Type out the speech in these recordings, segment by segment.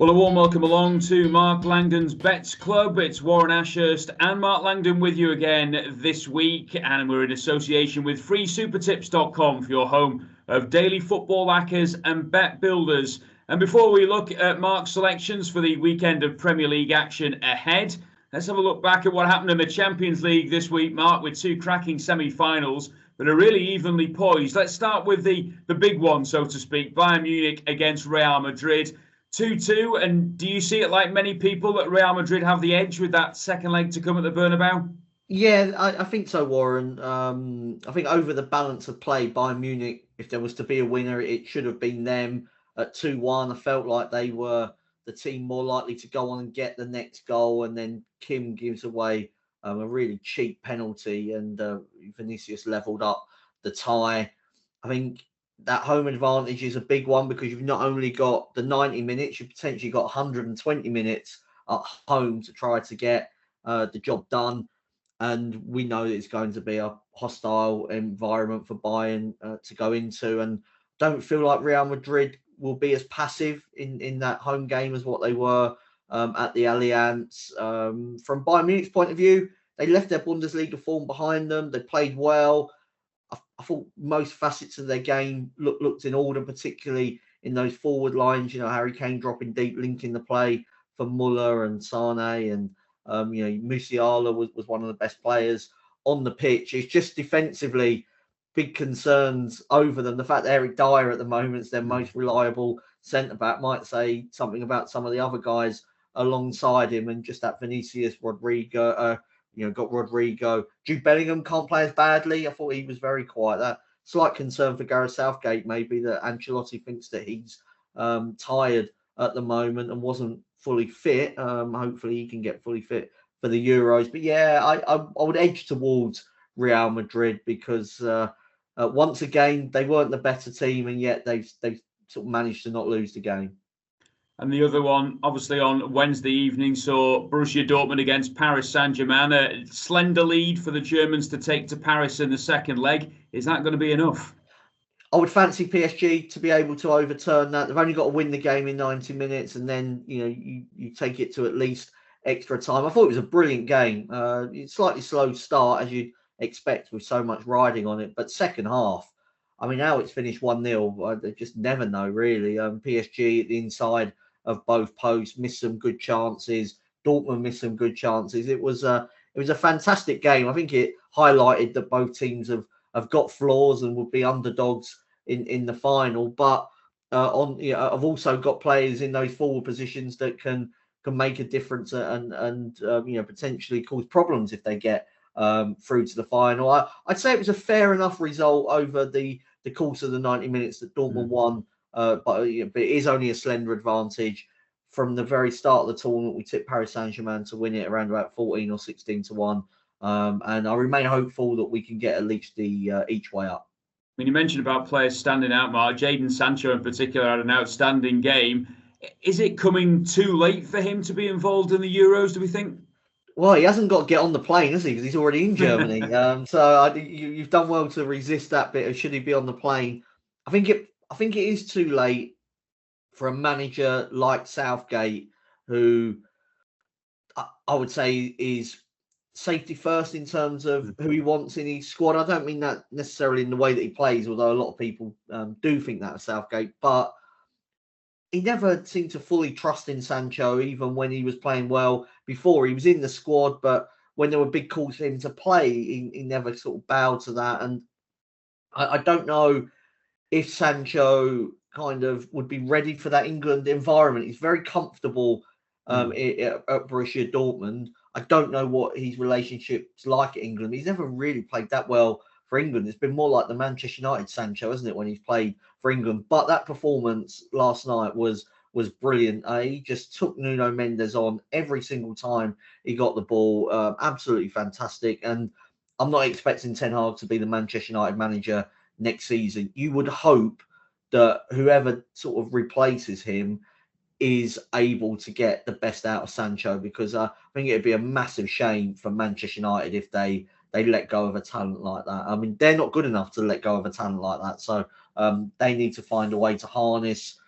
Well, a warm welcome along to Mark Langdon's Bets Club. It's Warren Ashurst and Mark Langdon with you again this week, and we're in association with freesupertips.com for your home of daily football hackers and bet builders. And before we look at Mark's selections for the weekend of Premier League action ahead, let's have a look back at what happened in the Champions League this week, Mark, with two cracking semi-finals that are really evenly poised. Let's start with the big one, so to speak, Bayern Munich against Real Madrid. 2-2, and do you see it like many people that Real Madrid have the edge with that second leg to come at the Bernabeu? Yeah, I think so, Warren. I think over the balance of play, Bayern Munich, if there was to be a winner, it should have been them at 2-1. I felt like they were the team more likely to go on and get the next goal, and then Kim gives away a really cheap penalty, and Vinicius levelled up the tie. I think that home advantage is a big one because you've not only got the 90 minutes, you've potentially got 120 minutes at home to try to get the job done. And we know that it's going to be a hostile environment for Bayern to go into. And don't feel like Real Madrid will be as passive in that home game as what they were at the Allianz. From Bayern Munich's point of view, they left their Bundesliga form behind them. They played well. I thought most facets of their game looked in order, particularly in those forward lines. You know, Harry Kane dropping deep, linking the play for Muller and Sane, and Musiala was one of the best players on the pitch. It's just defensively big concerns over them. The fact that Eric Dyer at the moment is their most reliable centre back might say something about some of the other guys alongside him, and just that Vinicius, Rodrigo. Got Rodrigo. Jude Bellingham can't play as badly. I thought he was very quiet. That slight concern for Gareth Southgate, maybe, that Ancelotti thinks that he's tired at the moment and wasn't fully fit. Hopefully he can get fully fit for the Euros. But yeah, I would edge towards Real Madrid because once again, they weren't the better team, and yet they've sort of managed to not lose the game. And the other one, obviously on Wednesday evening, saw Borussia Dortmund against Paris Saint-Germain. A slender lead for the Germans to take to Paris in the second leg. Is that going to be enough? I would fancy PSG to be able to overturn that. They've only got to win the game in 90 minutes, and then you take it to at least extra time. I thought it was a brilliant game. Slightly slow start, as you'd expect with so much riding on it. But second half, I mean, now it's finished 1-0. I just never know, really. PSG at the inside of both posts missed some good chances. Dortmund missed some good chances. It was a fantastic game. I think it highlighted that both teams have got flaws and would be underdogs in the final. But I've also got players in those forward positions that can make a difference and potentially cause problems if they get through to the final. I'd say it was a fair enough result over the course of the 90 minutes that Dortmund won. But it is only a slender advantage. From the very start of the tournament, we tipped Paris Saint-Germain to win it around about 14 or 16 to 1. And I remain hopeful that we can get at least the each way up. I mean, you mentioned about players standing out, Mark. Jadon Sancho in particular had an outstanding game. Is it coming too late for him to be involved in the Euros, do we think? Well, he hasn't got to get on the plane, has he? Because he's already in Germany. So you've done well to resist that bit of should he be on the plane. I think it is too late for a manager like Southgate, who I would say is safety first in terms of who he wants in his squad. I don't mean that necessarily in the way that he plays, although a lot of people do think that of Southgate. But he never seemed to fully trust in Sancho, even when he was playing well before. He was in the squad, but when there were big calls for him to play, he never sort of bowed to that. And I don't know if Sancho kind of would be ready for that England environment. He's very comfortable at Borussia Dortmund. I don't know what his relationship's like at England. He's never really played that well for England. It's been more like the Manchester United Sancho, hasn't it, when he's played for England? But that performance last night was brilliant. He just took Nuno Mendes on every single time he got the ball. Absolutely fantastic. And I'm not expecting Ten Hag to be the Manchester United manager next season. You would hope that whoever sort of replaces him is able to get the best out of Sancho, because I think it'd be a massive shame for Manchester United if they let go of a talent like that. I mean, they're not good enough to let go of a talent like that. So they need to find a way to harness,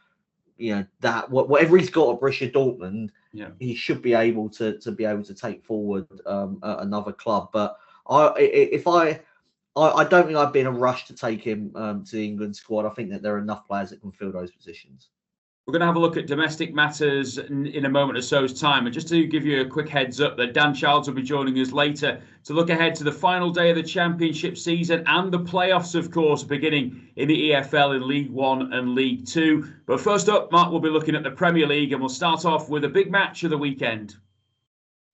that whatever he's got at Borussia Dortmund, Yeah. he should be able to take forward at another club. But I don't think I'd be in a rush to take him to the England squad. I think that there are enough players that can fill those positions. We're going to have a look at domestic matters in a moment or so's time. And just to give you a quick heads up that Dan Childs will be joining us later to look ahead to the final day of the Championship season and the playoffs, of course, beginning in the EFL in League One and League Two. But first up, Mark will be looking at the Premier League, and we'll start off with a big match of the weekend.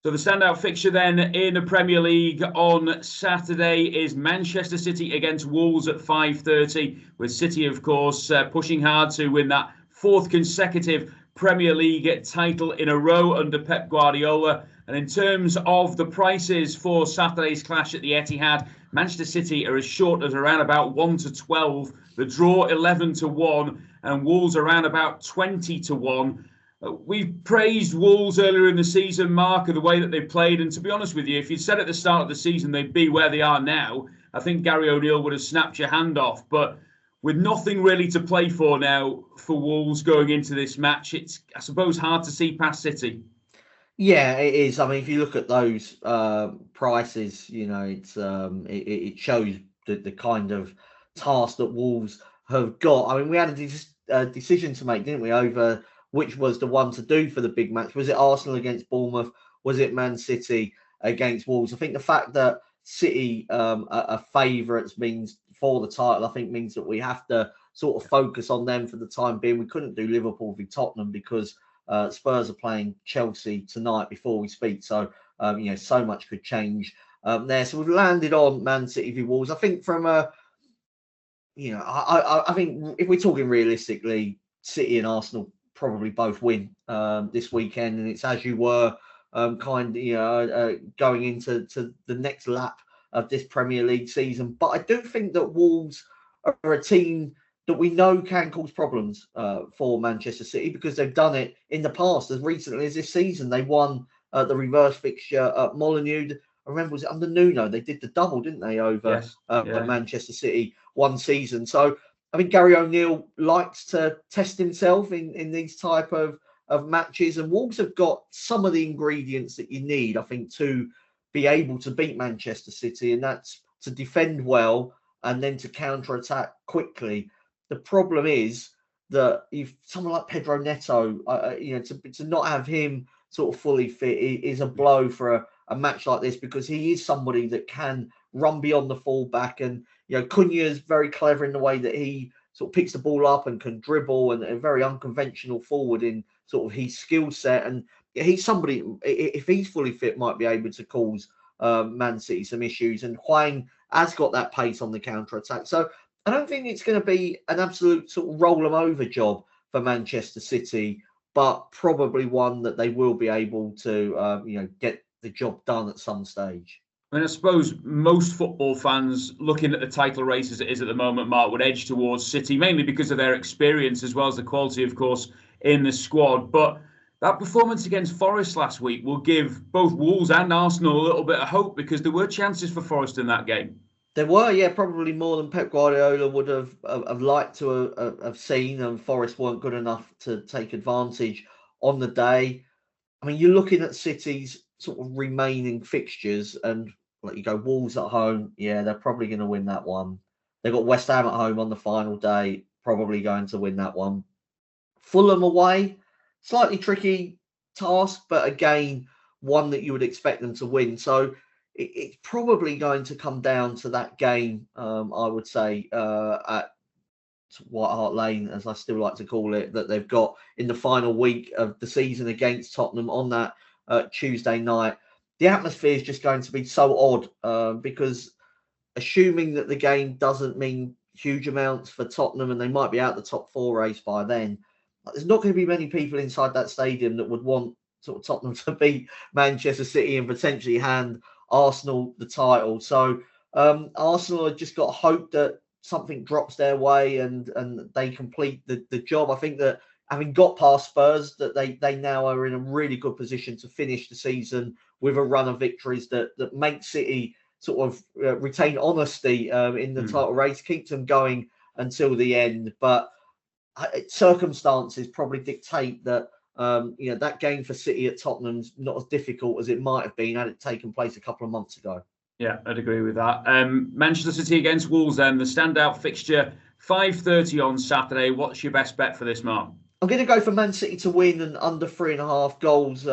So the standout fixture then in the Premier League on Saturday is Manchester City against Wolves at 5:30, with City, of course, pushing hard to win that fourth consecutive Premier League title in a row under Pep Guardiola. And in terms of the prices for Saturday's clash at the Etihad, Manchester City are as short as around about 1-12, the draw 11-1, and Wolves around about 20-1. We've praised Wolves earlier in the season, Mark, of the way that they've played. And to be honest with you, if you'd said at the start of the season they'd be where they are now, I think Gary O'Neill would have snapped your hand off. But with nothing really to play for now for Wolves going into this match, it's, I suppose, hard to see past City. Yeah, it is. I mean, if you look at those prices, it shows the kind of task that Wolves have got. I mean, we had a decision to make, didn't we, over which was the one to do for the big match. Was it Arsenal against Bournemouth? Was it Man City against Wolves? I think the fact that City are favourites means for the title, I think means that we have to sort of focus on them for the time being. We couldn't do Liverpool v Tottenham because Spurs are playing Chelsea tonight before we speak. So, so much could change there. So we've landed on Man City v Wolves. I think from I think if we're talking realistically, City and Arsenal probably both win this weekend, and it's as you were going into the next lap of this Premier League season. But I do think that Wolves are a team that we know can cause problems for Manchester City because they've done it in the past. As recently as this season, they won the reverse fixture at Molineux. I remember, was it under Nuno? They did the double, didn't they, over Manchester City one season. So I think Gary O'Neill likes to test himself in these type of matches, and Wolves have got some of the ingredients that you need, I think, to be able to beat Manchester City, and that's to defend well and then to counter-attack quickly. The problem is that if someone like Pedro Neto, to not have him sort of fully fit is a blow for a match like this, because he is somebody that can run beyond the fullback, and Cunha is very clever in the way that he sort of picks the ball up and can dribble, and a very unconventional forward in sort of his skill set. And he's somebody, if he's fully fit, might be able to cause Man City some issues. And Hwang has got that pace on the counter-attack. So I don't think it's going to be an absolute sort of roll them over job for Manchester City, but probably one that they will be able to, get the job done at some stage. I mean, I suppose most football fans looking at the title race as it is at the moment, Mark, would edge towards City, mainly because of their experience as well as the quality, of course, in the squad. But that performance against Forest last week will give both Wolves and Arsenal a little bit of hope, because there were chances for Forest in that game. There were, probably more than Pep Guardiola would have liked to have seen, and Forest weren't good enough to take advantage on the day. I mean, you're looking at City's sort of remaining fixtures, and you go Wolves at home, they're probably going to win that one. They've got West Ham at home on the final day, probably going to win that one. Fulham away, slightly tricky task, but again, one that you would expect them to win. So it's probably going to come down to that game, I would say, at White Hart Lane, as I still like to call it, that they've got in the final week of the season against Tottenham on that Tuesday night. The atmosphere is just going to be so odd because assuming that the game doesn't mean huge amounts for Tottenham and they might be out the top four race by then, there's not going to be many people inside that stadium that would want sort of Tottenham to beat Manchester City and potentially hand Arsenal the title. So Arsenal have just got to hope that something drops their way and they complete the job. I think that having got past Spurs, that they now are in a really good position to finish the season with a run of victories that make City sort of retain honesty in the title race, keeps them going until the end. But circumstances probably dictate that that game for City at Tottenham's not as difficult as it might have been had it taken place a couple of months ago. Yeah, I'd agree with that. Manchester City against Wolves, then the standout fixture, 5:30 on Saturday. What's your best bet for this, Mark? I'm going to go for Man City to win and under 3.5 goals,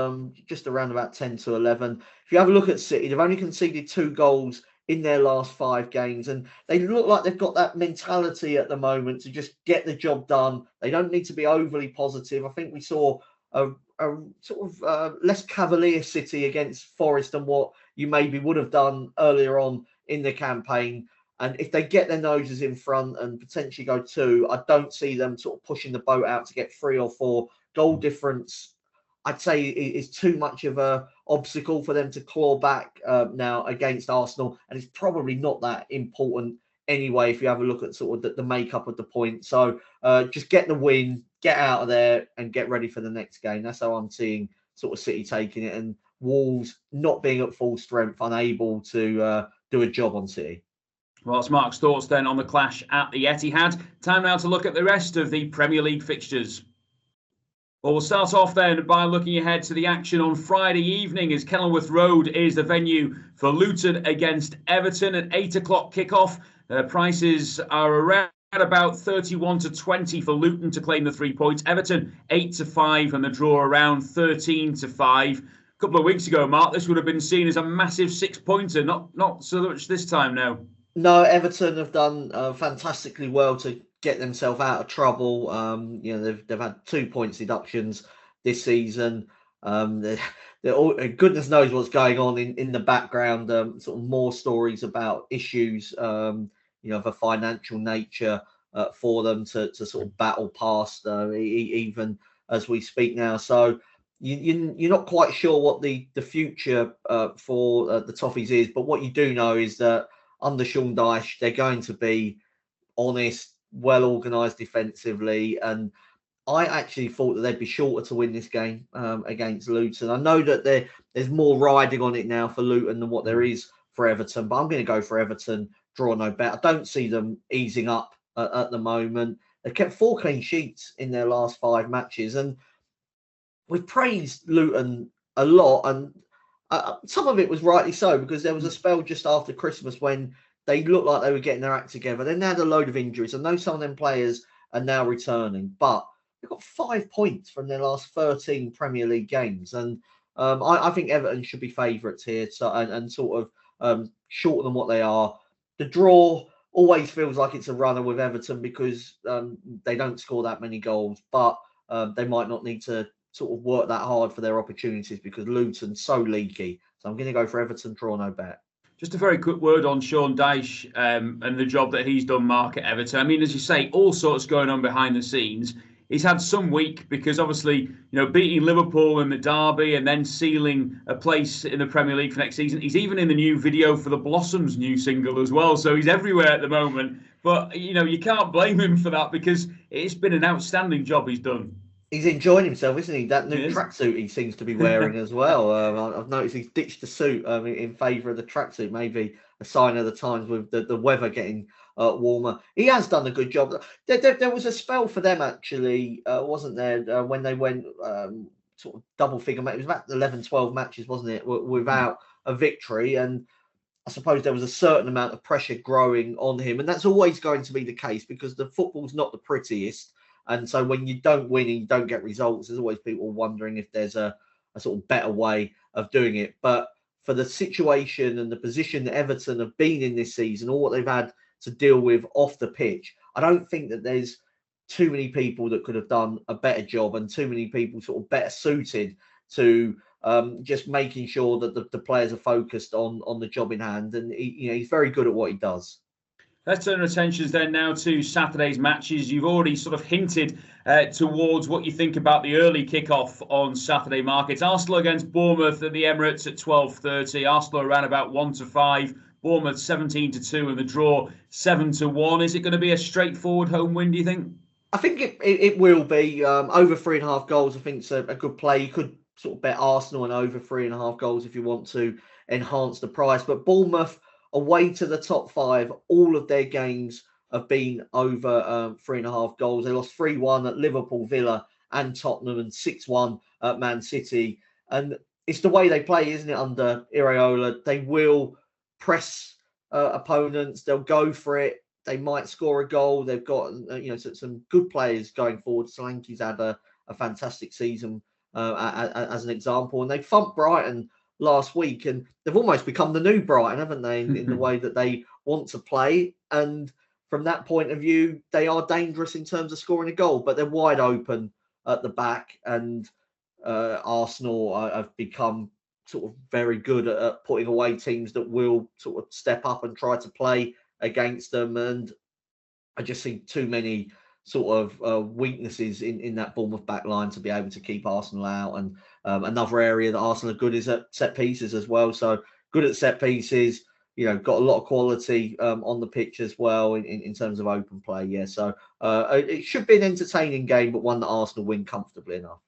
just around about 10 to 11. If you have a look at City, they've only conceded 2 goals in their last 5 games, and they look like they've got that mentality at the moment to just get the job done. They don't need to be overly positive. I think we saw a sort of less cavalier City against Forest than what you maybe would have done earlier on in the campaign. And if they get their noses in front and potentially go 2, I don't see them sort of pushing the boat out to get 3 or 4. Goal difference, I'd say, is too much of a obstacle for them to claw back now against Arsenal. And it's probably not that important anyway, if you have a look at sort of the makeup of the point. So just get the win, get out of there and get ready for the next game. That's how I'm seeing sort of City taking it, and Wolves not being at full strength, unable to do a job on City. Well, it's Mark's thoughts then on the clash at the Etihad. Time now to look at the rest of the Premier League fixtures. Well, we'll start off then by looking ahead to the action on Friday evening, as Kenilworth Road is the venue for Luton against Everton at 8 o'clock kickoff. Prices are around about 31 to 20 for Luton to claim the 3 points. Everton 8 to 5 and the draw around 13 to 5. A couple of weeks ago, Mark, this would have been seen as a massive 6-pointer. Not so much this time now. No, Everton have done fantastically well to get themselves out of trouble. They've had 2 points deductions this season. They're goodness knows what's going on in the background. Sort of more stories about issues, of a financial nature for them to sort of battle past, even as we speak now. So you're not quite sure what the future for the Toffees is, but what you do know is that under Sean Dyche, they're going to be honest, well organised defensively, and I actually thought that they'd be shorter to win this game against Luton. I know that there's more riding on it now for Luton than what there is for Everton, but I'm going to go for Everton, draw no bet. I don't see them easing up at the moment. They've kept 4 clean sheets in their last 5 matches, and we've praised Luton a lot, and some of it was rightly so, because there was a spell just after Christmas when they looked like they were getting their act together. Then they had a load of injuries. I know some of them players are now returning, but they've got 5 points from their last 13 Premier League games. And I think Everton should be favourites here, and sort of shorter than what they are. The draw always feels like it's a runner with Everton because they don't score that many goals, but they might not need to sort of work that hard for their opportunities because Luton's so leaky. So I'm going to go for Everton, draw no bet. Just a very quick word on Sean Dyche and the job that he's done, Mark, at Everton. I mean, as you say, all sorts going on behind the scenes. He's had some week because obviously, beating Liverpool in the derby and then sealing a place in the Premier League for next season. He's even in the new video for the Blossoms new single as well. So he's everywhere at the moment. But, you can't blame him for that because it's been an outstanding job he's done. He's enjoying himself, isn't he? That new tracksuit he seems to be wearing as well. I've noticed he's ditched the suit in favour of the tracksuit. Maybe a sign of the times with the weather getting warmer. He has done a good job. There was a spell for them, actually, wasn't there, when they went sort of double figure match. It was about 11, 12 matches, wasn't it, without a victory. And I suppose there was a certain amount of pressure growing on him. And that's always going to be the case because the football's not the prettiest. And so when you don't win and you don't get results, there's always people wondering if there's a sort of better way of doing it. But for the situation and the position that Everton have been in this season, or what they've had to deal with off the pitch, I don't think that there's too many people that could have done a better job and too many people sort of better suited to just making sure that the players are focused on the job in hand. And he's very good at what he does. Let's turn our attentions then now to Saturday's matches. You've already sort of hinted towards what you think about the early kickoff on Saturday, Mark. It's Arsenal against Bournemouth at the Emirates at 12:30. Arsenal around about 1 to 5. Bournemouth 17 to 2 and the draw 7 to 1. Is it going to be a straightforward home win, do you think? I think it will be. Over 3.5 goals, I think it's a good play. You could sort of bet Arsenal and over 3.5 goals if you want to enhance the price. But Bournemouth, away to the top 5, all of their games have been over 3.5 goals. They lost 3-1 at Liverpool, Villa and Tottenham, and 6-1 at Man City. And it's the way they play, isn't it, under Iraola? They will press opponents. They'll go for it. They might score a goal. They've got some good players going forward. Solanke's had a fantastic season as an example. And they thumped Brighton last week, and they've almost become the new Brighton, haven't they, in the way that they want to play. And from that point of view, they are dangerous in terms of scoring a goal, but they're wide open at the back. And Arsenal have become sort of very good at putting away teams that will sort of step up and try to play against them. And I just see too many sort of weaknesses in that Bournemouth back line to be able to keep Arsenal out. And another area that Arsenal are good is at set pieces as well. So good at set pieces, got a lot of quality on the pitch as well in terms of open play. Yeah, so it should be an entertaining game, but one that Arsenal win comfortably enough.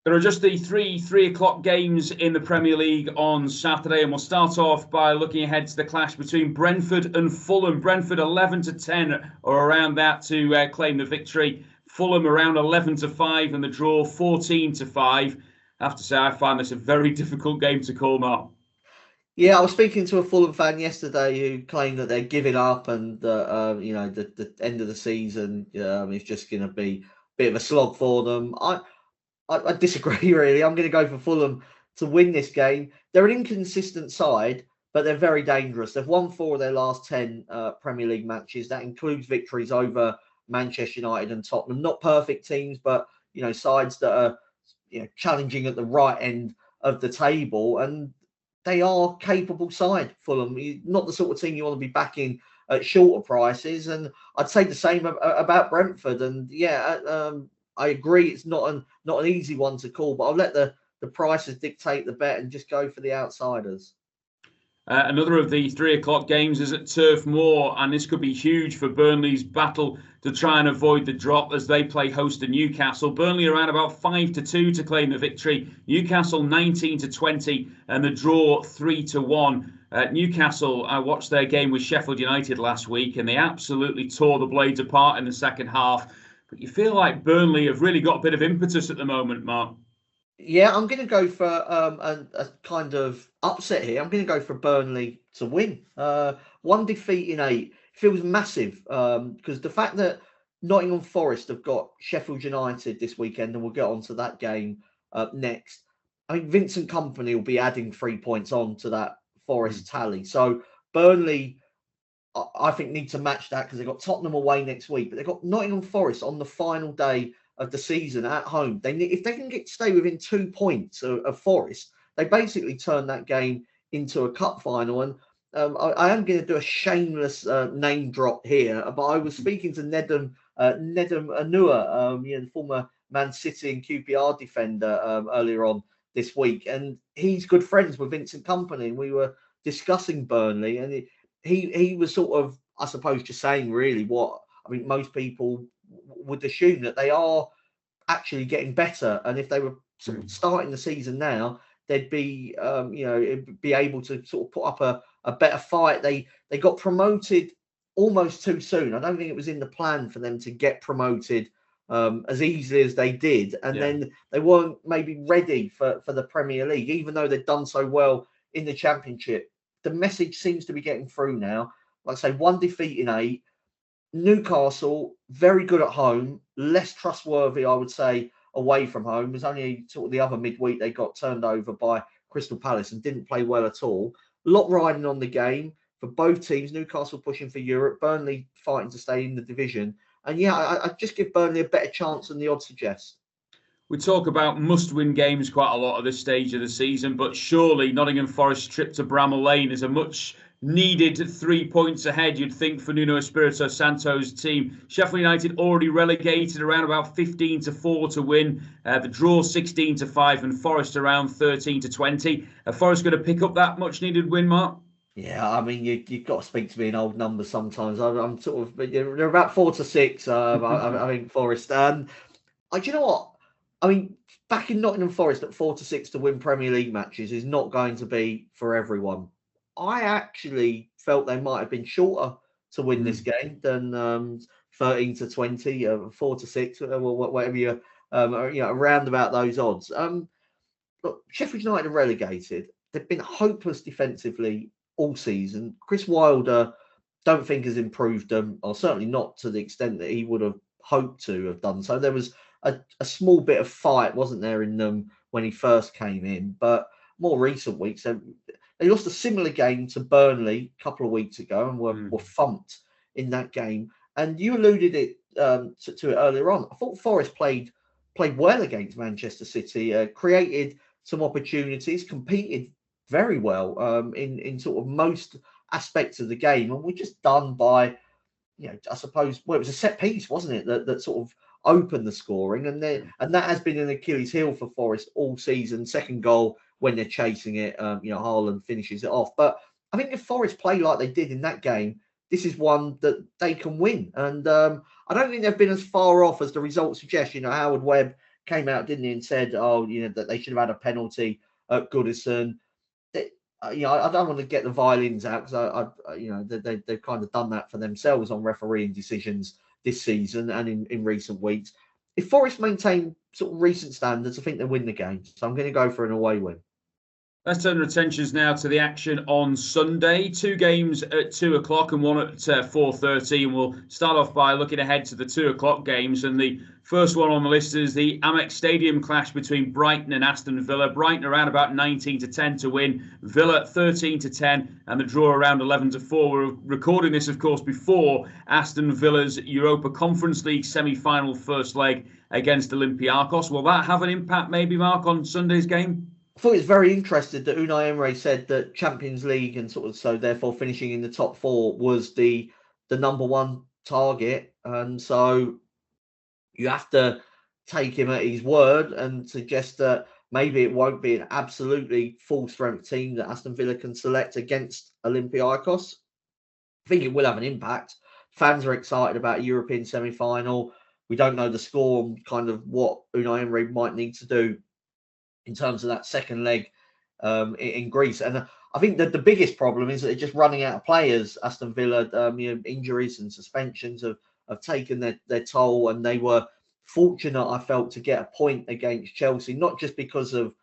There are just the three o'clock games in the Premier League on Saturday, and we'll start off by looking ahead to the clash between Brentford and Fulham. Brentford 11-10 or around that to claim the victory. Fulham around 11-5 and the draw 14-5. I have to say, I find this a very difficult game to call, Mark. Yeah, I was speaking to a Fulham fan yesterday who claimed that they're giving up and the end of the season is just going to be a bit of a slog for them. I disagree, really. I'm going to go for Fulham to win this game. They're an inconsistent side, but they're very dangerous. They've won 4 of their last 10 Premier League matches. That includes victories over Manchester United and Tottenham. Not perfect teams, but sides that are challenging at the right end of the table. And they are a capable side, Fulham. Not the sort of team you want to be backing at shorter prices. And I'd say the same about Brentford. And I agree, it's not an easy one to call, but I'll let the prices dictate the bet and just go for the outsiders. Another of the 3 o'clock games is at Turf Moor, and this could be huge for Burnley's battle to try and avoid the drop as they play host to Newcastle. Burnley around about 5-2 to claim the victory. Newcastle 19-20 and the draw 3-1. Newcastle, I watched their game with Sheffield United last week, and they absolutely tore the Blades apart in the second half. But you feel like Burnley have really got a bit of impetus at the moment, Mark. Yeah, I'm going to go for a kind of upset here. I'm going to go for Burnley to win. 1 defeat in 8 feels massive because the fact that Nottingham Forest have got Sheffield United this weekend, and we'll get onto that game next. I think Vincent Kompany will be adding 3 points on to that Forest tally. So Burnley, I think, need to match that because they've got Tottenham away next week, but they've got Nottingham Forest on the final day of the season at home. If they can stay within 2 points of Forest, they basically turn that game into a cup final. And I am going to do a shameless name drop here, but I was speaking to Nedum Anua, the former Man City and QPR defender, earlier on this week, and he's good friends with Vincent Kompany, and we were discussing Burnley, and he was sort of, I suppose, just saying really what I mean most people would assume, that they are actually getting better, and if they were sort of starting the season now, they'd be be able to sort of put up a better fight. They got promoted almost too soon. I don't think it was in the plan for them to get promoted as easily as they did, and then they weren't maybe ready for the Premier League, even though they'd done so well in the Championship. The message seems to be getting through now. Like I say, 1 defeat in 8. Newcastle, very good at home, less trustworthy, I would say, away from home. It was only sort of the other midweek they got turned over by Crystal Palace and didn't play well at all. A lot riding on the game for both teams. Newcastle pushing for Europe, Burnley fighting to stay in the division. And I just give Burnley a better chance than the odds suggest. We talk about must-win games quite a lot at this stage of the season, but surely Nottingham Forest's trip to Bramall Lane is a much-needed 3 points ahead, you'd think, for Nuno Espirito Santo's team. Sheffield United already relegated, around about 15-4 to win. The draw 16-5, and Forest around 13-20. Are Forest going to pick up that much-needed win, Mark? Yeah, I mean, you've got to speak to me in old numbers sometimes. I'm sort of, they're about 4-6. I think Forest. Do you know what? I mean, back in Nottingham Forest at 4-6 to win Premier League matches is not going to be for everyone. I actually felt they might have been shorter to win this game than 13-20, 4-6, whatever you, around about those odds. Look, Sheffield United are relegated. They've been hopeless defensively all season. Chris Wilder, don't think has improved them, or certainly not to the extent that he would have hoped to have done so. There was a small bit of fight, wasn't there, in them when he first came in, but more recent weeks, they lost a similar game to Burnley a couple of weeks ago and were thumped in that game. And you alluded to it earlier on. I thought Forest played well against Manchester City, created some opportunities, competed very well in sort of most aspects of the game, and we're just done by, I suppose, well, it was a set piece, wasn't it, that sort of opened the scoring, and that has been an Achilles heel for Forest all season. Second goal when they're chasing it, Haaland finishes it off. But I think if Forest play like they did in that game, this is one that they can win, and I don't think they've been as far off as the results suggest. Howard Webb came out, didn't he, and said, that they should have had a penalty at Goodison. I don't want to get the violins out because they've kind of done that for themselves on refereeing decisions this season and in recent weeks. If Forest maintain sort of recent standards, I think they win the game. So I'm going to go for an away win. Let's turn our attentions now to the action on Sunday. 2 games at 2 o'clock and one at 4:30. And we'll start off by looking ahead to the 2 o'clock games. And the first one on the list is the Amex Stadium clash between Brighton and Aston Villa. Brighton around about 19-10 to win. Villa 13-10 and the draw around 11-4. We're recording this, of course, before Aston Villa's Europa Conference League semi-final first leg against Olympiacos. Will that have an impact, maybe, Mark, on Sunday's game? I thought it was very interesting that Unai Emery said that Champions League and sort of so therefore finishing in the top 4 was the number one target, and so you have to take him at his word and suggest that maybe it won't be an absolutely full strength team that Aston Villa can select against Olympiacos. I think it will have an impact. Fans are excited about a European semi-final. We don't know the score and kind of what Unai Emery might need to do in terms of that second leg in Greece. And I think that the biggest problem is that they're just running out of players. Aston Villa, injuries and suspensions have taken their toll, and they were fortunate, I felt, to get a point against Chelsea, not just because of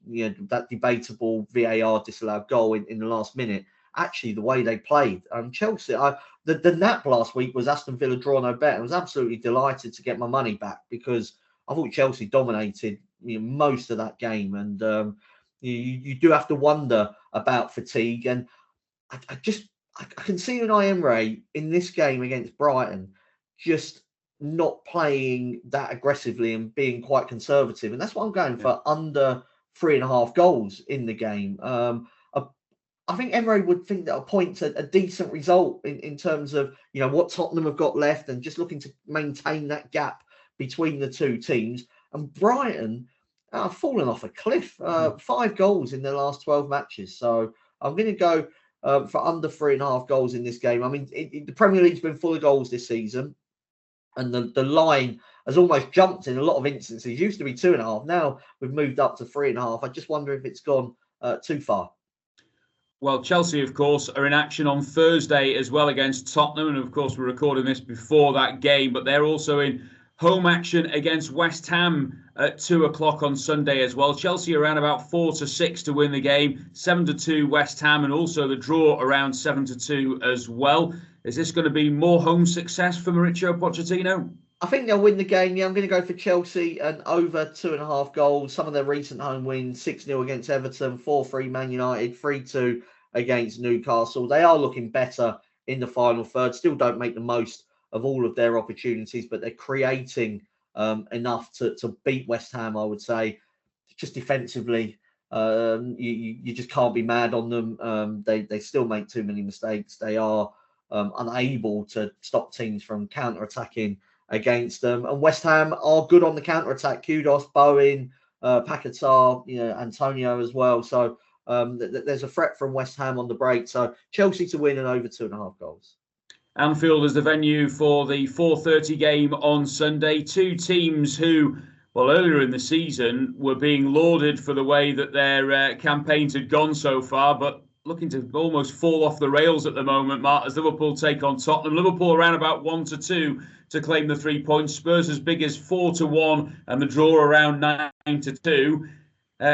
that debatable VAR disallowed goal in the last minute. Actually, the way they played. Chelsea, the nap last week was Aston Villa draw no bet. I was absolutely delighted to get my money back because I thought Chelsea dominated most of that game, and you do have to wonder about fatigue. And I can see Unai Emery in this game against Brighton just not playing that aggressively and being quite conservative, and that's what I'm going for, under 3.5 goals in the game. I think Emery would think that a point's a decent result in terms of what Tottenham have got left and just looking to maintain that gap between the two teams. And Brighton are falling off a cliff. 5 goals in their last 12 matches. So I'm going to go for under 3.5 goals in this game. I mean, the Premier League's been full of goals this season, and the line has almost jumped in a lot of instances. It used to be 2.5. Now we've moved up to 3.5. I just wonder if it's gone too far. Well, Chelsea, of course, are in action on Thursday as well against Tottenham. And, of course, we're recording this before that game. But they're also in home action against West Ham at 2 o'clock on Sunday as well. Chelsea around about 4-6 to win the game. 7-2 West Ham, and also the draw around 7-2 as well. Is this going to be more home success for Mauricio Pochettino? I think they'll win the game. Yeah, I'm going to go for Chelsea and over 2.5 goals. Some of their recent home wins: 6-0 against Everton, 4-3 Man United, 3-2 against Newcastle. They are looking better in the final third. Still don't make the most of all of their opportunities, but they're creating enough to beat West Ham, I would say. Just defensively, you just can't be mad on them. They still make too many mistakes. They are unable to stop teams from counter-attacking against them. And West Ham are good on the counter-attack. Kudos, Bowen, Paquetá, Antonio as well. So there's a threat from West Ham on the break. So Chelsea to win and over 2.5 goals. Anfield is the venue for the 4:30 game on Sunday. 2 teams who, well, earlier in the season were being lauded for the way that their campaigns had gone so far, but looking to almost fall off the rails at the moment, Mark, as Liverpool take on Tottenham. Liverpool around about 1-2 to claim the 3 points. Spurs as big as 4-1, and the draw around 9-2.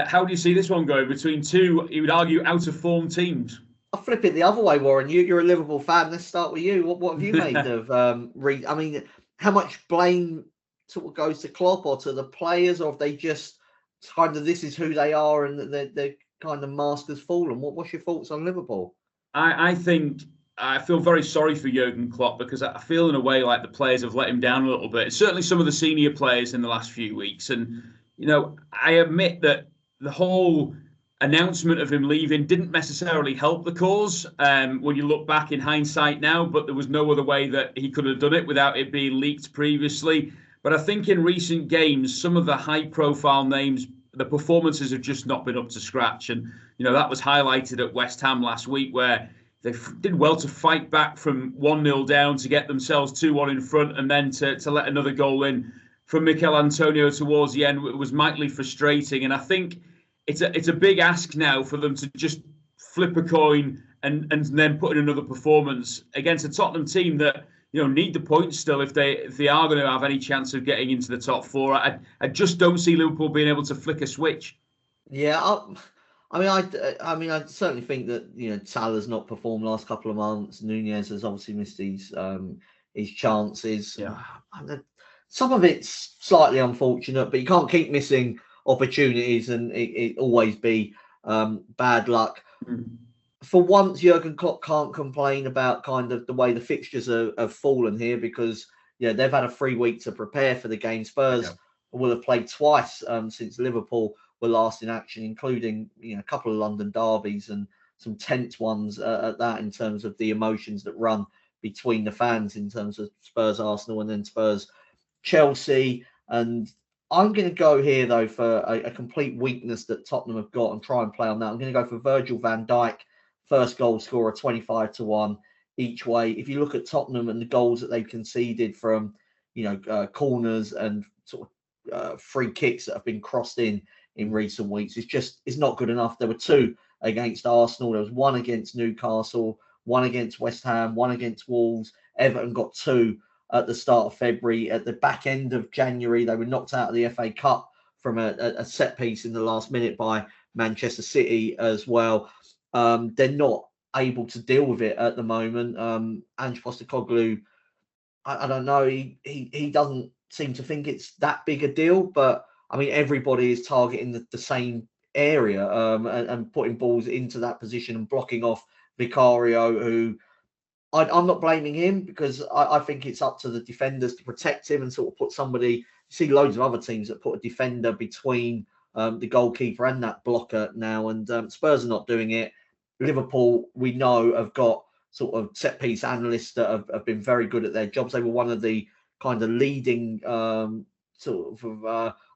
How do you see this one going between two, you would argue, out of form teams? I'll flip it the other way, Warren. You're a Liverpool fan. Let's start with you. What have you made of I mean, how much blame sort of goes to Klopp or to the players, or if they just kind of this is who they are and they're kind of masters fallen? What's your thoughts on Liverpool? I think I feel very sorry for Jurgen Klopp, because I feel in a way like the players have let him down a little bit. Certainly some of the senior players in the last few weeks. And, I admit that the whole announcement of him leaving didn't necessarily help the cause when you look back in hindsight now, but there was no other way that he could have done it without it being leaked previously. But I think in recent games, some of the high-profile names, the performances have just not been up to scratch. And, that was highlighted at West Ham last week, where they did well to fight back from 1-0 down to get themselves 2-1 in front, and then to let another goal in from Mikel Antonio towards the end. It was mightily frustrating. And I think it's a big ask now for them to just flip a coin and then put in another performance against a Tottenham team that need the points still if they are going to have any chance of getting into the top four. I just don't see Liverpool being able to flick a switch. Yeah, I certainly think that Salah's not performed last couple of months. Nunez has obviously missed his chances. Yeah. Some of it's slightly unfortunate, but you can't keep missing opportunities and it always be bad luck. For once, Jurgen Klopp can't complain about kind of the way the fixtures have fallen here, because they've had a 3 week to prepare for the game. Spurs will have played twice since Liverpool were last in action, including a couple of London derbies and some tense ones at that, in terms of the emotions that run between the fans in terms of Spurs Arsenal and then Spurs Chelsea. And I'm going to go here, though, for a complete weakness that Tottenham have got and try and play on that. I'm going to go for Virgil van Dijk, first goal scorer, 25-1 each way. If you look at Tottenham and the goals that they've conceded from, corners and sort of free kicks that have been crossed in recent weeks, it's not good enough. There were 2 against Arsenal. There was 1 against Newcastle, 1 against West Ham, 1 against Wolves. Everton got 2 at the start of February. At the back end of January, they were knocked out of the FA Cup from a set piece in the last minute by Manchester City as well. They're not able to deal with it at the moment. Ange Postecoglou, I don't know, he doesn't seem to think it's that big a deal, but I mean, everybody is targeting the same area and putting balls into that position and blocking off Vicario, who I'm not blaming him, because I think it's up to the defenders to protect him and sort of put somebody. You see loads of other teams that put a defender between the goalkeeper and that blocker now, and Spurs are not doing it. Liverpool, we know, have got sort of set piece analysts that have been very good at their jobs. They were one of the kind of leading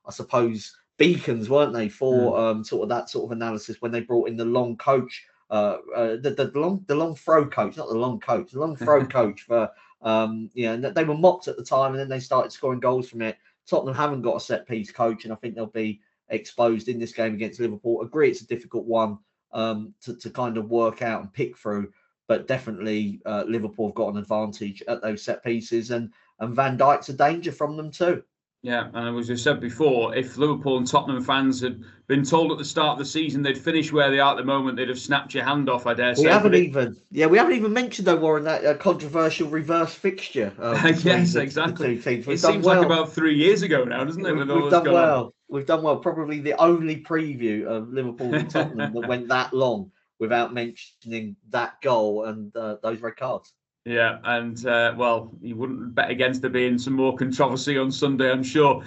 I suppose, beacons, weren't they, for sort of that sort of analysis when they brought in the long coach, the long throw coach, not the long coach, the long throw coach for and they were mocked at the time, and then they started scoring goals from it. Tottenham haven't got a set piece coach, and I think they'll be exposed in this game against Liverpool. Agree, it's a difficult one to kind of work out and pick through, but definitely Liverpool have got an advantage at those set pieces, and Van Dijk's a danger from them too. Yeah, and as I said before, if Liverpool and Tottenham fans had been told at the start of the season they'd finish where they are at the moment, they'd have snapped your hand off, I dare say. We haven't even mentioned, though, Warren, that controversial reverse fixture. Yes, exactly. It seems like about 3 years ago now, doesn't it? We've done well. We've done well. Probably the only preview of Liverpool and Tottenham that went that long without mentioning that goal and those red cards. Yeah, and you wouldn't bet against there being some more controversy on Sunday, I'm sure.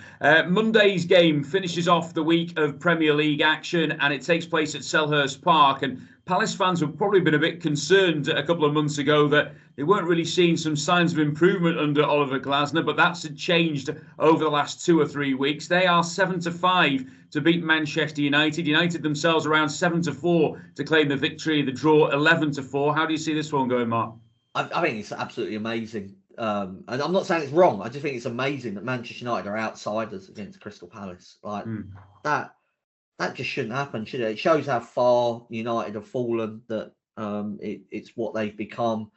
Monday's game finishes off the week of Premier League action, and it takes place at Selhurst Park. And Palace fans have probably been a bit concerned a couple of months ago that they weren't really seeing some signs of improvement under Oliver Glasner, but that's changed over the last 2 or 3 weeks. They are 7-5 to beat Manchester United. United themselves around 7-4 to claim the victory. The draw 11-4. How do you see this one going, Mark? I think it's absolutely amazing. And I'm not saying it's wrong. I just think it's amazing that Manchester United are outsiders against Crystal Palace. Like that just shouldn't happen, should it? It shows how far United have fallen, that It's what they've become.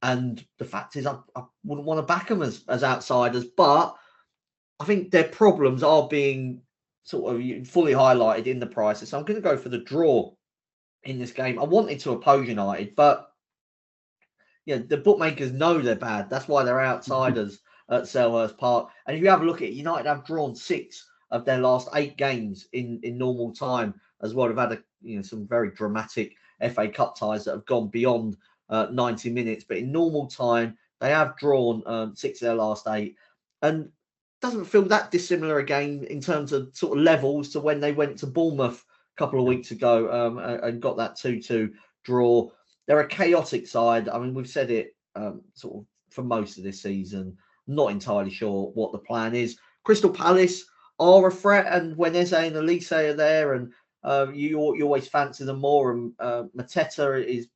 And the fact is, I wouldn't want to back them as outsiders, but I think their problems are being sort of fully highlighted in the prices. So I'm going to go for the draw in this game. I wanted to oppose United, but yeah, the bookmakers know they're bad. That's why they're outsiders at Selhurst Park. And if you have a look at it, United have drawn 6 of their last 8 games in normal time as well. They've had some very dramatic FA Cup ties that have gone beyond 90 minutes. But in normal time, they have drawn 6 of their last 8. And doesn't feel that dissimilar again in terms of sort of levels to when they went to Bournemouth a couple of weeks ago and got that 2-2 draw. They're a chaotic side. I mean, we've said it sort of for most of this season. Not entirely sure what the plan is. Crystal Palace are a threat, and when Eze and Elise are there, and you always fancy them more. And Mateta is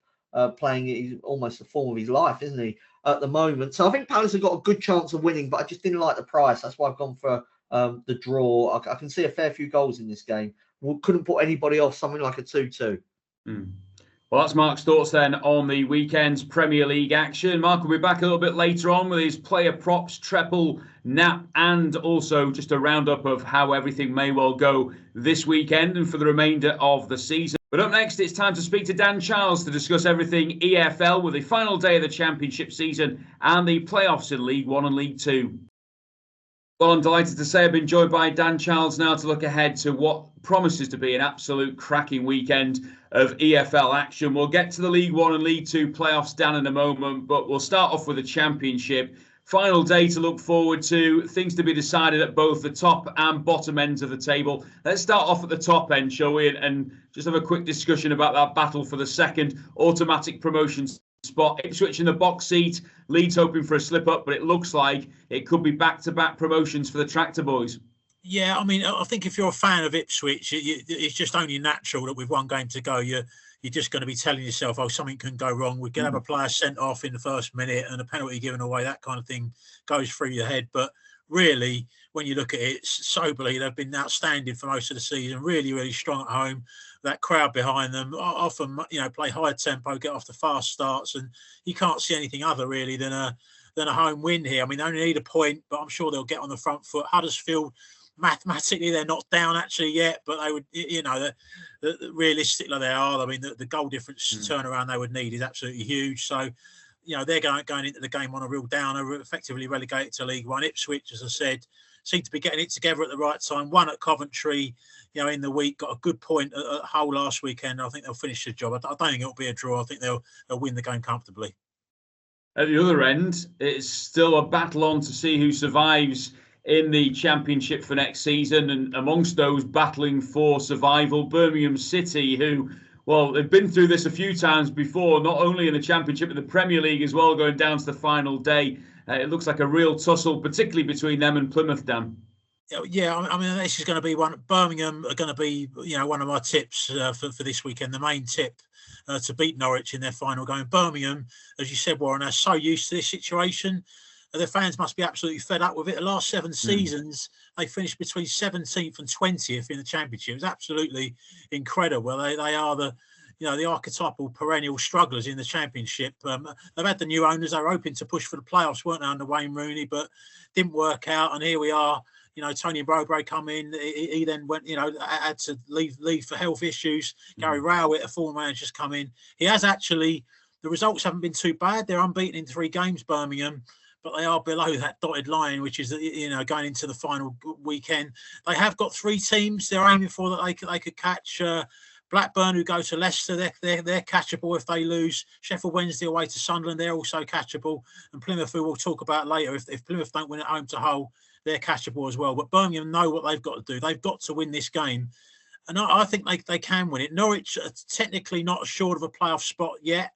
playing he's almost the form of his life, isn't he, at the moment? So I think Palace have got a good chance of winning, but I just didn't like the price. That's why I've gone for the draw. I can see a fair few goals in this game. We couldn't put anybody off something like a 2-2. Well, that's Mark's thoughts then on the weekend's Premier League action. Mark will be back a little bit later on with his player props, treble, nap, and also just a roundup of how everything may well go this weekend and for the remainder of the season. But up next, it's time to speak to Dan Charles to discuss everything EFL with the final day of the Championship season and the playoffs in League One and League Two. Well, I'm delighted to say I've been joined by Dan Charles now to look ahead to what promises to be an absolute cracking weekend of EFL action. We'll get to the League One and League Two playoffs, Dan, in a moment, but we'll start off with the Championship. Final day to look forward to, things to be decided at both the top and bottom ends of the table. Let's start off at the top end, shall we, and just have a quick discussion about that battle for the second automatic promotion spot. Ipswich in the box seat, Leeds hoping for a slip up, but it looks like it could be back-to-back promotions for the Tractor Boys. Yeah, I mean, I think if you're a fan of Ipswich, it's just only natural that with one game to go, you're just going to be telling yourself, oh, something can go wrong. We can have a player sent off in the first minute and a penalty given away. That kind of thing goes through your head. But really, when you look at it soberly, they've been outstanding for most of the season, really, really strong at home. That crowd behind them often, play high tempo, get off the fast starts, and you can't see anything other really than a home win here. I mean, they only need a point, but I'm sure they'll get on the front foot. Huddersfield, mathematically, they're not down actually yet, but they would, realistically they are. I mean, the goal difference turnaround they would need is absolutely huge. So, they're going into the game on a real downer, effectively relegated to League One. Ipswich, as I said, seem to be getting it together at the right time. Won at Coventry, in the week, got a good point at Hull last weekend. I think they'll finish the job. I don't think it'll be a draw. I think they'll win the game comfortably. At the other end, it's still a battle on to see who survives in the Championship for next season. And amongst those battling for survival, Birmingham City, who, well, they've been through this a few times before, not only in the Championship, but the Premier League as well, going down to the final day. It looks like a real tussle, particularly between them and Plymouth, Dan. Yeah, I mean, this is going to be one. Birmingham are going to be, one of my tips for this weekend. The main tip to beat Norwich in their final game. Birmingham, as you said, Warren, are so used to this situation. Their fans must be absolutely fed up with it. The last 7 seasons, they finished between 17th and 20th in the Championship. It was absolutely incredible. They are the archetypal perennial strugglers in the Championship. They've had the new owners. They were hoping to push for the playoffs, weren't they, under Wayne Rooney, but didn't work out. And here we are. Tony Mowbray come in. He then went, had to leave for health issues. Gary Rowett, a former manager, has come in. He has actually, the results haven't been too bad. They're unbeaten in 3 games, Birmingham, but they are below that dotted line, which is, going into the final weekend. They have got 3 teams they're aiming for that they could catch. Blackburn, who go to Leicester, they're catchable if they lose. Sheffield Wednesday away to Sunderland, they're also catchable. And Plymouth, who we'll talk about later, if Plymouth don't win at home to Hull, they're catchable as well. But Birmingham know what they've got to do. They've got to win this game. And I think they can win it. Norwich are technically not assured of a playoff spot yet,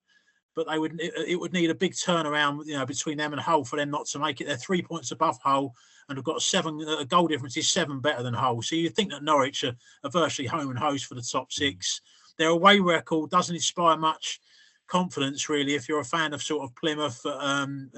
but it would need a big turnaround, between them and Hull for them not to make it. They're 3 points above Hull and have got 7. A goal difference is 7 better than Hull. So you think that Norwich are virtually home and host for the top 6. Their away record doesn't inspire much confidence, really, if you're a fan of sort of Plymouth and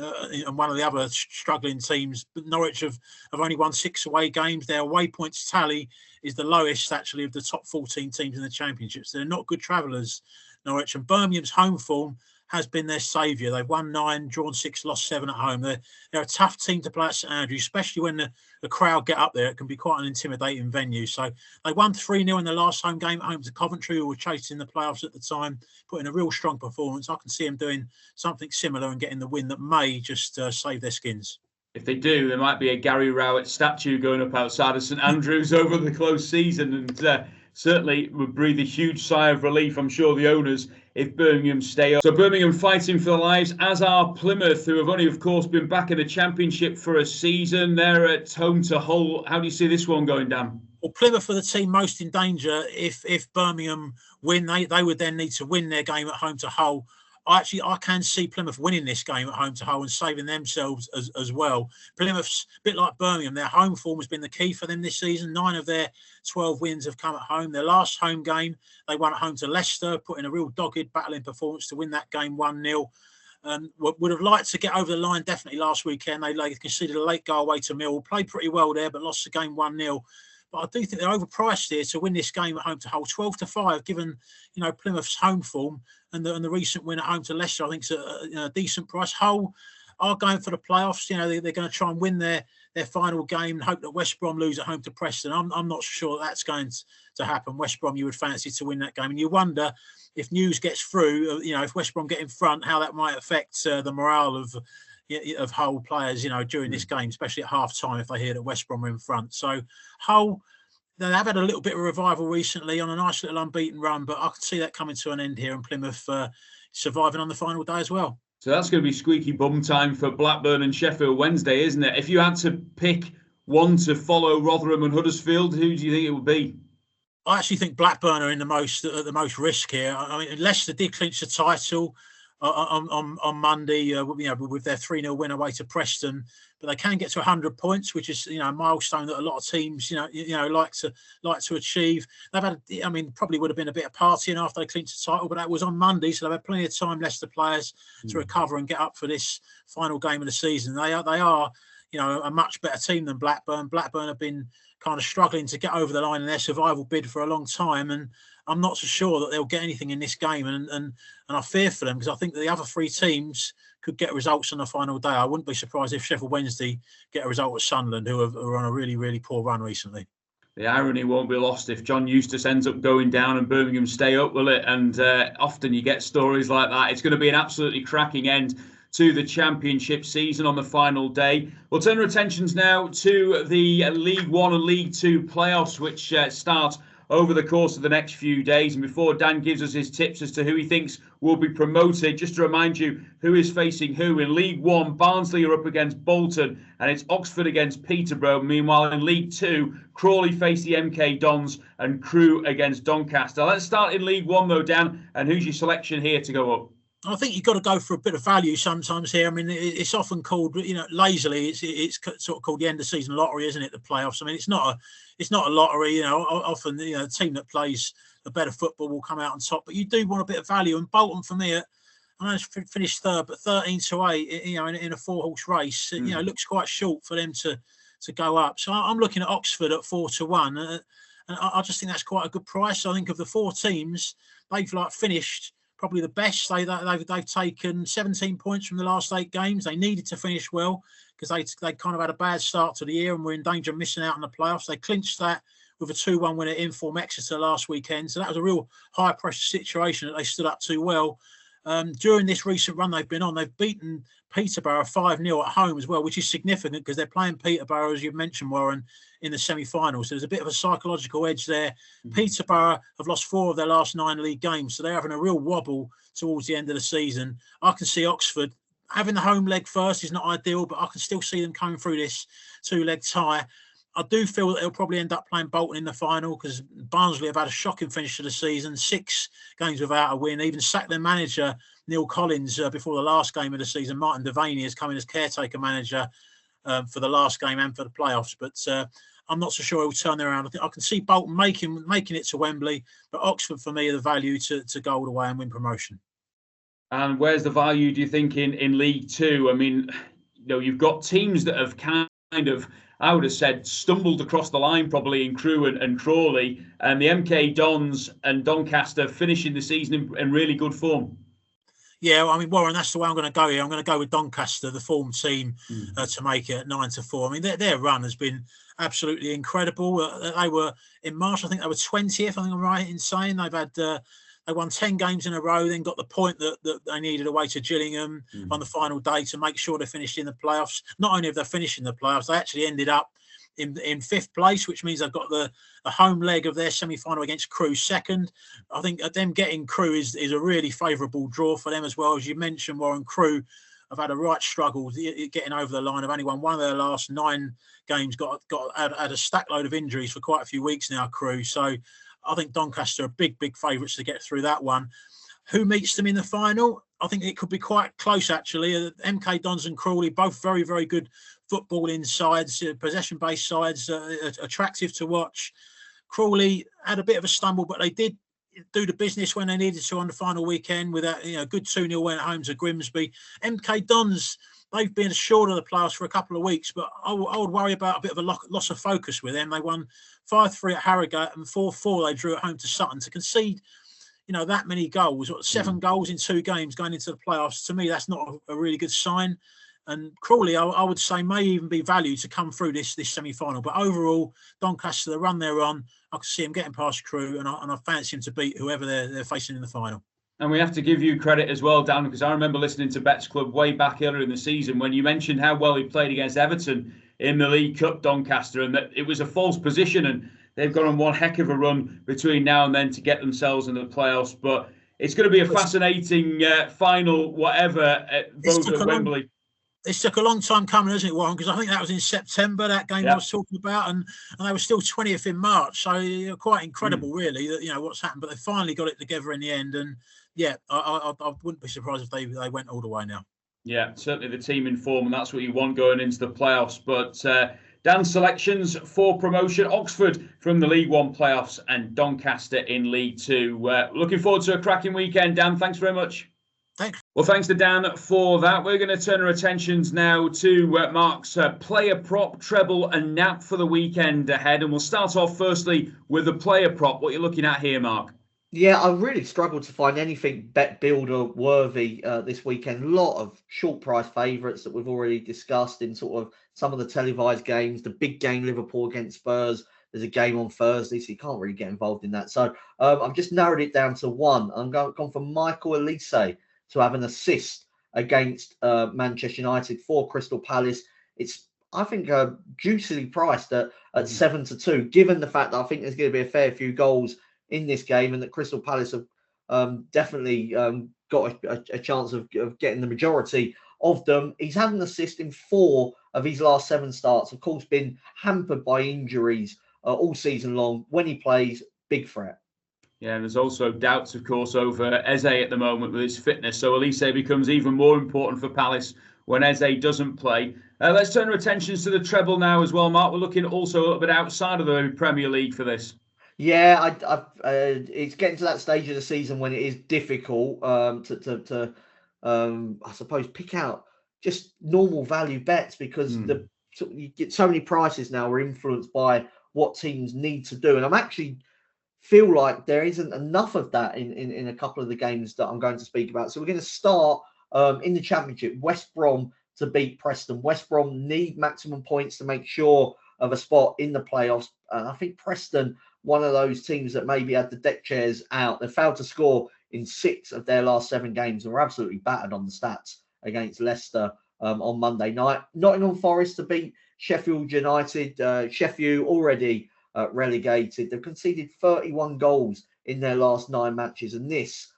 one of the other struggling teams. But Norwich have only won 6 away games. Their away points tally is the lowest, actually, of the top 14 teams in the Championship. So they're not good travellers, Norwich. And Birmingham's home form has been their saviour. They've won 9, drawn 6, lost 7 at home. They're a tough team to play at St Andrews, especially when the crowd get up there. It can be quite an intimidating venue. So they won 3-0 in the last home game at home to Coventry, who were chasing the playoffs at the time, putting a real strong performance. I can see them doing something similar and getting the win that may just save their skins. If they do, there might be a Gary Rowett statue going up outside of St Andrews over the close season, and certainly would breathe a huge sigh of relief, I'm sure, the owners, if Birmingham stay up. So Birmingham fighting for their lives, as are Plymouth, who have only, of course, been back in the Championship for a season. They're at home to Hull. How do you see this one going, Dan? Well, Plymouth are the team most in danger. If Birmingham win, they would then need to win their game at home to Hull. I can see Plymouth winning this game at home to Hull and saving themselves as well. Plymouth's a bit like Birmingham. Their home form has been the key for them this season. 9 of their 12 wins have come at home. Their last home game, they won at home to Leicester, put in a real dogged battling performance to win that game 1-0. Would have liked to get over the line definitely last weekend. They conceded a late goal away to Millwall. Played pretty well there, but lost the game 1-0. But I do think they're overpriced here to win this game at home to Hull, 12-5, given Plymouth's home form and the recent win at home to Leicester. I think it's a decent price. Hull are going for the playoffs. They're going to try and win their final game and hope that West Brom lose at home to Preston. I'm not sure that's going to happen. West Brom, you would fancy to win that game, and you wonder if news gets through. If West Brom get in front, how that might affect the morale of Hull players, during this game, especially at half time if they hear that West Brom are in front. So Hull, they've had a little bit of revival recently on a nice little unbeaten run, but I could see that coming to an end here and Plymouth surviving on the final day as well. So that's going to be squeaky bum time for Blackburn and Sheffield Wednesday, isn't it? If you had to pick one to follow Rotherham and Huddersfield, who do you think it would be? I actually think Blackburn are at the most risk here. I mean, Leicester did clinch the title on Monday, with their 3-0 win away to Preston, but they can get to 100 points, which is a milestone that a lot of teams like to achieve. They've had, probably would have been a bit of partying after they clinched the title, but that was on Monday, so they've had plenty of time, Leicester players, to recover and get up for this final game of the season. They are a much better team than Blackburn. Blackburn have been kind of struggling to get over the line in their survival bid for a long time, and I'm not so sure that they'll get anything in this game, and I fear for them because I think that the other 3 teams could get results on the final day. I wouldn't be surprised if Sheffield Wednesday get a result at Sunderland, who are on a really, really poor run recently. The irony won't be lost if John Eustace ends up going down and Birmingham stay up, will it? And often you get stories like that. It's going to be an absolutely cracking end to the Championship season on the final day. We'll turn our attentions now to the League One and League Two playoffs, which start over the course of the next few days. And before Dan gives us his tips as to who he thinks will be promoted, just to remind you who is facing who. In League One, Barnsley are up against Bolton, and it's Oxford against Peterborough. Meanwhile, in League Two, Crawley face the MK Dons and Crewe against Doncaster. Let's start in League One, though, Dan. And who's your selection here to go up? I think you've got to go for a bit of value sometimes here. I mean, it's often called, lazily, it's sort of called the end of season lottery, isn't it? The playoffs. I mean, it's not a lottery. Often the team that plays the better football will come out on top. But you do want a bit of value. And Bolton, for me, I know it's finished third, but 13-8, in a 4-horse race, looks quite short for them to go up. So I'm looking at Oxford at 4-1, and I just think that's quite a good price. I think of the 4 teams, they've finished probably the best. They've taken 17 points from the last 8 games. They needed to finish well because they kind of had a bad start to the year and were in danger of missing out on the playoffs. They clinched that with a 2-1 win at Inform Exeter last weekend. So that was a real high pressure situation that they stood up to well. During this recent run they've been on, they've beaten Peterborough 5-0 at home as well, which is significant because they're playing Peterborough, as you've mentioned, Warren, in the semi-finals. So there's a bit of a psychological edge there. Peterborough have lost 4 of their last 9 league games, so they're having a real wobble towards the end of the season. I can see Oxford having the home leg first is not ideal, but I can still see them coming through this 2-leg tie. I do feel that they'll probably end up playing Bolton in the final because Barnsley have had a shocking finish to the season, 6 games without a win, even sacked their manager, Neil Collins, before the last game of the season. Martin Devaney has come in as caretaker manager for the last game and for the playoffs. But I'm not so sure he'll turn them around. I think I can see Bolton making it to Wembley, but Oxford, for me, are the value to go all the way and win promotion. And where's the value, do you think, in League Two? I mean, you've got teams that have kind of, I would have said, stumbled across the line probably in Crewe and Crawley, and the MK Dons and Doncaster finishing the season in really good form. Yeah, I mean, Warren, that's the way I'm going to go here. I'm going to go with Doncaster, the form team, to make it 9-4. I mean, their run has been absolutely incredible. They were in March, I think they were 20th. I think I'm right in saying they've had they won 10 games in a row, then got the point that they needed away to Gillingham on the final day to make sure they finished in the playoffs. Not only have they finished in the playoffs, they actually ended up in fifth place, which means they've got the home leg of their semi-final against Crewe second. I think them getting Crewe is a really favourable draw for them as well. As you mentioned, Warren, Crewe have had a right struggle getting over the line. Have only won one of their last 9 games, got had a stack load of injuries for quite a few weeks now, Crewe. So I think Doncaster are big favourites to get through that one. Who meets them in the final? I think it could be quite close, actually. MK Dons and Crawley, both very, very good footballing sides, possession-based sides, attractive to watch. Crawley had a bit of a stumble, but they did do the business when they needed to on the final weekend with a good 2-0 win at home to Grimsby. MK Dons, they've been assured of the playoffs for a couple of weeks, but I would worry about a bit of a loss of focus with them. They won 5-3 at Harrogate and 4-4 they drew at home to Sutton. To concede that many goals, 7 goals in 2 games going into the playoffs, to me, that's not a really good sign. And Crawley, I would say, may even be valued to come through this semi-final. But overall, Doncaster, the run they're on, I can see him getting past Crewe, and I fancy him to beat whoever they're facing in the final. And we have to give you credit as well, Dan, because I remember listening to Bet's Club way back earlier in the season when you mentioned how well he played against Everton in the League Cup, Doncaster, and that it was a false position, and they've gone on one heck of a run between now and then to get themselves in the playoffs. But it's going to be a fascinating final, whatever, at both at Wembley. It took a long time coming, hasn't it, Warren? Because I think that was in September, that game I was talking about, and they were still 20th in March. So quite incredible, really, that what's happened. But they finally got it together in the end. And I wouldn't be surprised if they went all the way now. Yeah, certainly the team in form, and that's what you want going into the playoffs. But Dan's selections for promotion: Oxford from the League One playoffs and Doncaster in League Two. Looking forward to a cracking weekend, Dan. Thanks very much. Thanks. Well, thanks to Dan for that. We're going to turn our attentions now to Mark's player prop, treble and nap for the weekend ahead. And we'll start off firstly with the player prop. What you're looking at here, Mark? Yeah, I really struggled to find anything bet builder worthy this weekend. A lot of short price favourites that we've already discussed in sort of some of the televised games. The big game, Liverpool against Spurs. There's a game on Thursday, so you can't really get involved in that. So I've just narrowed it down to one. I'm gone for Michael Elise to have an assist against Manchester United for Crystal Palace. It's, I think, juicily priced at 7-2, given the fact that I think there's going to be a fair few goals in this game and that Crystal Palace have definitely got a chance of getting the majority of them. He's had an assist in 4 of his last 7 starts. Of course, been hampered by injuries all season long. When he plays, big threat. Yeah, and there's also doubts, of course, over Eze at the moment with his fitness. So Elise becomes even more important for Palace when Eze doesn't play. Let's turn our attentions to the treble now as well, Mark. We're looking also a little bit outside of the Premier League for this. Yeah, it's getting to that stage of the season when it is difficult to I suppose, pick out just normal value bets because you get so many prices now are influenced by what teams need to do. And I'm actually feel like there isn't enough of that in a couple of the games that I'm going to speak about. So we're going to start in the Championship. West Brom to beat Preston. West Brom need maximum points to make sure of a spot in the playoffs. And I think Preston, one of those teams that maybe had the deck chairs out. They failed to score in 6 of their last 7 games and were absolutely battered on the stats against Leicester on Monday night. Nottingham Forest to beat Sheffield United. Sheffield already relegated. They've conceded 31 goals in their last 9 matches. And this,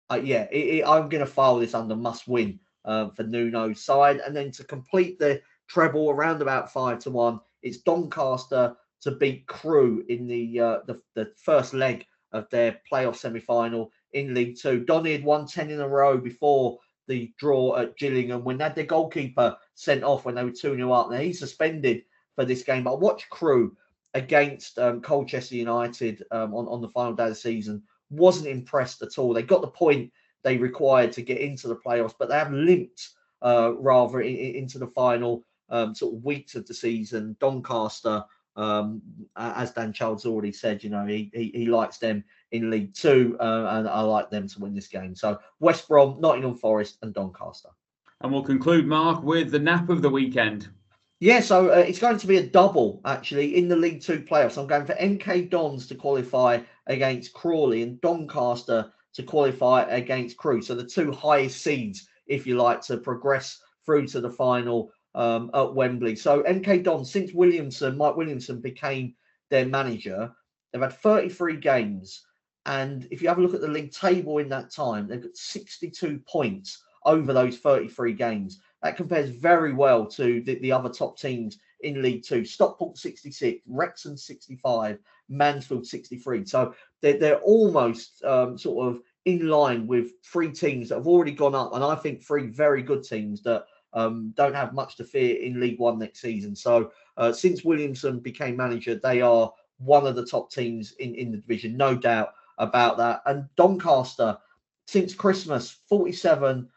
I'm going to file this under must win for Nuno's side. And then to complete the treble around about 5-1, it's Doncaster to beat Crewe in the first leg of their playoff semi-final in League Two. Donny had won 10 in a row before the draw at Gillingham when they had their goalkeeper sent off when they were 2-0 up. Now he's suspended for this game, but I watched Crewe against Colchester United on the final day of the season. Wasn't impressed at all. They got the point they required to get into the playoffs, but they have limped rather into the final. sort of weeks of the season. Doncaster, as Dan Childs already said, he likes them in League Two, and I like them to win this game. So West Brom, Nottingham Forest, and Doncaster. And we'll conclude, Mark, with the nap of the weekend. Yeah, so it's going to be a double, actually, in the League Two playoffs. I'm going for MK Dons to qualify against Crawley and Doncaster to qualify against Crewe. So the two highest seeds, if you like, to progress through to the final at Wembley. So MK Dons, since Mike Williamson became their manager, they've had 33 games. And if you have a look at the league table in that time, they've got 62 points over those 33 games. That compares very well to the other top teams in League Two. Stockport 66, Wrexham 65, Mansfield 63. So they're almost sort of in line with three teams that have already gone up, and I think three very good teams that don't have much to fear in League One next season. So since Williamson became manager, they are one of the top teams in the division, no doubt about that. And Doncaster, since Christmas, 47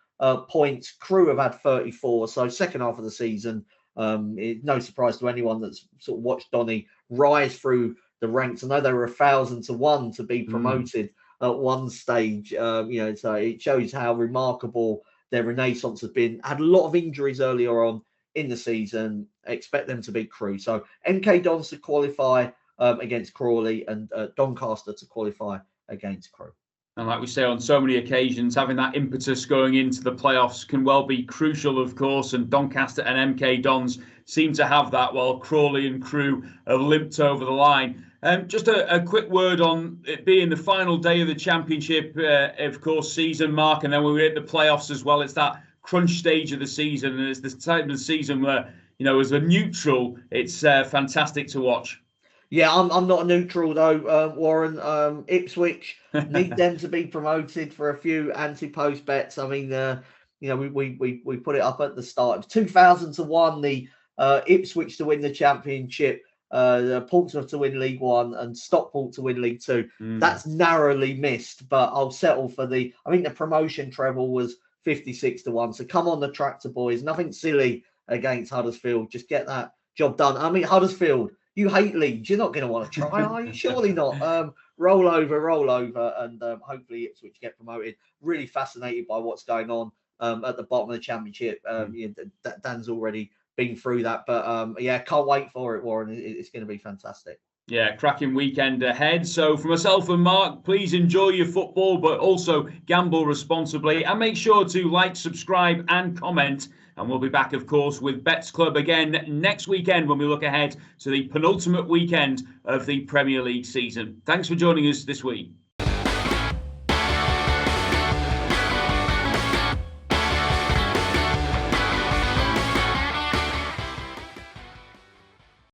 points. Crewe have had 34. So second half of the season, no surprise to anyone that's sort of watched Donny rise through the ranks. I know they were 1,000 to 1 to be promoted at one stage. So it shows how remarkable their renaissance has been. Had a lot of injuries earlier on in the season. Expect them to beat Crewe. So MK Dons to qualify against Crawley, and Doncaster to qualify against Crewe. And like we say on so many occasions, having that impetus going into the playoffs can well be crucial, of course. And Doncaster and MK Dons seem to have that, while Crawley and Crewe have limped over the line. Just a quick word on it being the final day of the Championship, of course, season, Mark. And then we're at the playoffs as well. It's that crunch stage of the season. And it's the time of the season where, as a neutral, it's fantastic to watch. Yeah, I'm not a neutral though, Warren. Ipswich need them to be promoted for a few anti-post bets. I mean, we put it up at the start. It was 2,000 to 1, the Ipswich to win the Championship, Portsmouth to win League One, and Stockport to win League Two. That's narrowly missed, but I'll settle for the promotion treble was 56 to 1. So come on, the tractor boys. Nothing silly against Huddersfield. Just get that job done. I mean, Huddersfield, you hate Leeds. You're not going to want to try, are you? Surely not. Roll over, and hopefully Ipswich get promoted. Really fascinated by what's going on at the bottom of the Championship. Dan's already been through that, but can't wait for it, Warren. It's going to be fantastic. Yeah, cracking weekend ahead. So for myself and Mark, please enjoy your football, but also gamble responsibly. And make sure to like, subscribe and comment. And we'll be back, of course, with Bets Club again next weekend when we look ahead to the penultimate weekend of the Premier League season. Thanks for joining us this week.